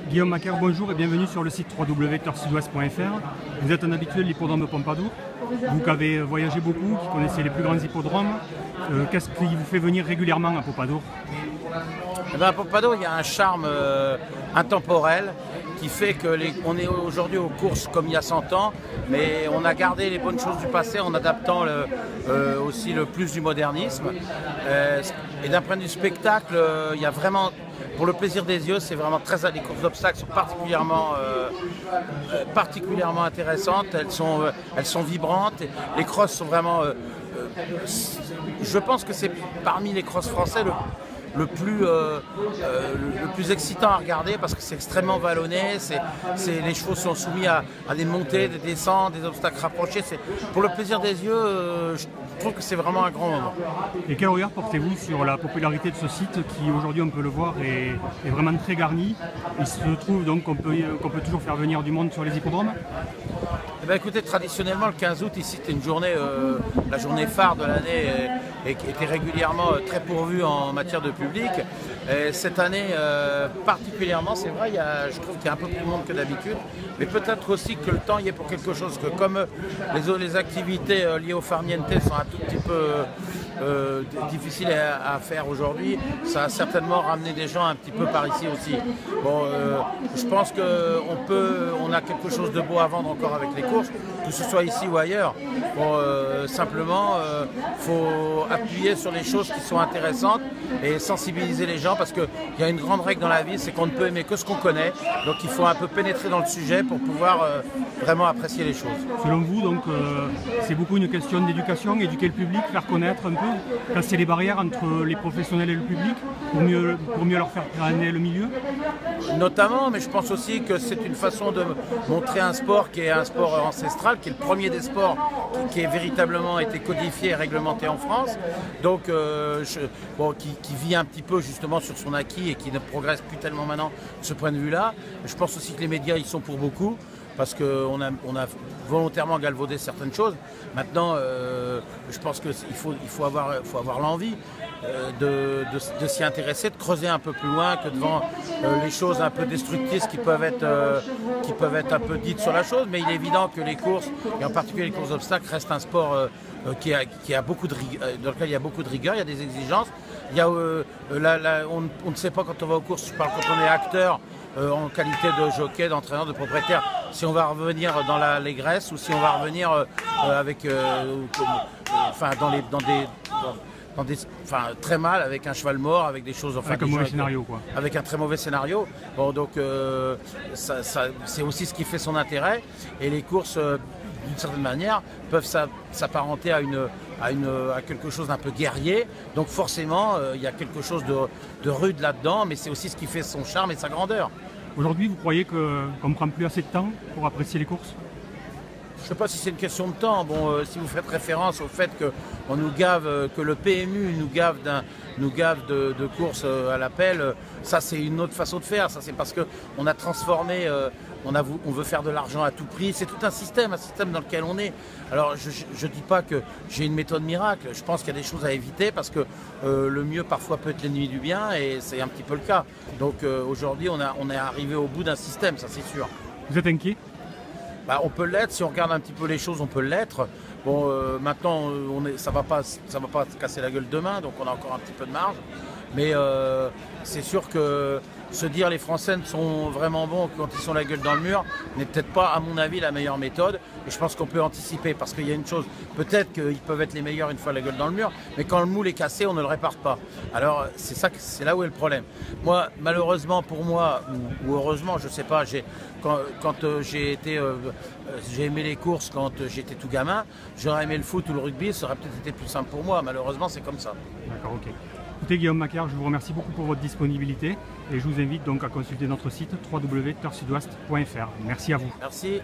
Guillaume Macaire, bonjour et bienvenue sur le site www.toursudouest.fr. Vous êtes un habitué de l'hippodrome Pompadour. Vous qui avez voyagé beaucoup, qui connaissez les plus grands hippodromes, qu'est-ce qui vous fait venir régulièrement à Pompadour? À Pompadour, il y a un charme intemporel qui fait qu'on est aujourd'hui aux courses comme il y a 100 ans, mais on a gardé les bonnes choses du passé en adaptant aussi le plus du modernisme. Et d'un point de vue spectacle, il y a vraiment, pour le plaisir des yeux, c'est vraiment les courses d'obstacles sont particulièrement intéressantes, elles sont vibrantes, les crosses sont vraiment... je pense que c'est parmi les crosses français le plus excitant à regarder parce que c'est extrêmement vallonné, les chevaux sont soumis à des montées, des descentes, des obstacles rapprochés. Pour le plaisir des yeux, je trouve que c'est vraiment un grand moment. Et quel regard portez-vous sur la popularité de ce site qui aujourd'hui on peut le voir est vraiment très garni? Il se trouve donc qu'on peut toujours faire venir du monde sur les hippodromes? Eh bien, écoutez, traditionnellement le 15 août ici c'était une journée, la journée phare de l'année et qui était régulièrement très pourvue en matière de public. Et cette année particulièrement, c'est vrai, je trouve qu'il y a un peu plus de monde que d'habitude, mais peut-être aussi que le temps y est pour quelque chose, que comme les activités liées au farniente sont un tout petit peu difficiles à faire aujourd'hui, ça a certainement ramené des gens un petit peu par ici aussi. Bon, je pense qu'on a quelque chose de beau à vendre encore avec les courses, que ce soit ici ou ailleurs. Bon, simplement, faut appuyer sur les choses qui sont intéressantes et sensibiliser les gens parce qu'il y a une grande règle dans la vie, c'est qu'on ne peut aimer que ce qu'on connaît. Donc il faut un peu pénétrer dans le sujet pour pouvoir vraiment apprécier les choses. Selon vous, donc, c'est beaucoup une question d'éducation, éduquer le public, faire connaître un peu, casser les barrières entre les professionnels et le public pour mieux leur faire planer le milieu? Notamment, mais je pense aussi que c'est une façon de montrer un sport qui est un sport ancestral, qui est le premier des sports qui est véritablement été codifié et réglementé en France, donc qui vit un petit peu justement sur son acquis et qui ne progresse plus tellement maintenant de ce point de vue-là. Je pense aussi que les médias y sont pour beaucoup, parce qu'on a volontairement galvaudé certaines choses. Maintenant, je pense qu'il faut avoir l'envie de s'y intéresser, de creuser un peu plus loin que devant les choses un peu destructrices qui peuvent être un peu dites sur la chose. Mais il est évident que les courses, et en particulier les courses d'obstacles, restent un sport qui a beaucoup de dans lequel il y a beaucoup de rigueur, il y a des exigences. Il y a, on ne sait pas quand on va aux courses, je parle quand on est acteur, en qualité de jockey, d'entraîneur, de propriétaire, si on va revenir dans l'allégresse ou si on va revenir très mal avec un cheval mort, avec des choses... Avec un mauvais scénario, quoi. Avec un très mauvais scénario. Bon, donc c'est aussi ce qui fait son intérêt. Et les courses, d'une certaine manière, peuvent s'apparenter à quelque chose d'un peu guerrier. Donc forcément, il y a quelque chose de rude là-dedans, mais c'est aussi ce qui fait son charme et sa grandeur. Aujourd'hui, vous croyez qu'on ne prend plus assez de temps pour apprécier les courses? Je ne sais pas si c'est une question de temps. Bon, si vous faites référence au fait qu'on nous gave, que le PMU nous gave de courses à l'appel, ça c'est une autre façon de faire. Ça c'est parce qu'on a transformé, on veut faire de l'argent à tout prix. C'est tout un système dans lequel on est. Alors je ne dis pas que j'ai une méthode miracle. Je pense qu'il y a des choses à éviter parce que le mieux parfois peut être l'ennemi du bien et c'est un petit peu le cas. Donc aujourd'hui on est arrivé au bout d'un système, ça c'est sûr. Vous êtes inquiet? On peut l'être, si on regarde un petit peu les choses, on peut l'être. Bon, maintenant, ça va pas se casser la gueule demain, donc on a encore un petit peu de marge. Mais c'est sûr que se dire les Français sont vraiment bons quand ils sont la gueule dans le mur n'est peut-être pas, à mon avis, la meilleure méthode. Et je pense qu'on peut anticiper, parce qu'il y a une chose, peut-être qu'ils peuvent être les meilleurs une fois la gueule dans le mur, mais quand le moule est cassé, on ne le répare pas. Alors c'est là où est le problème. Moi, malheureusement pour moi, ou heureusement, je ne sais pas, quand j'ai aimé les courses quand j'étais tout gamin, j'aurais aimé le foot ou le rugby, ça aurait peut-être été plus simple pour moi. Malheureusement, c'est comme ça. D'accord, ok. Écoutez Guillaume Macaire, je vous remercie beaucoup pour votre disponibilité et je vous invite donc à consulter notre site www.toursudouest.fr. Merci à vous. Merci.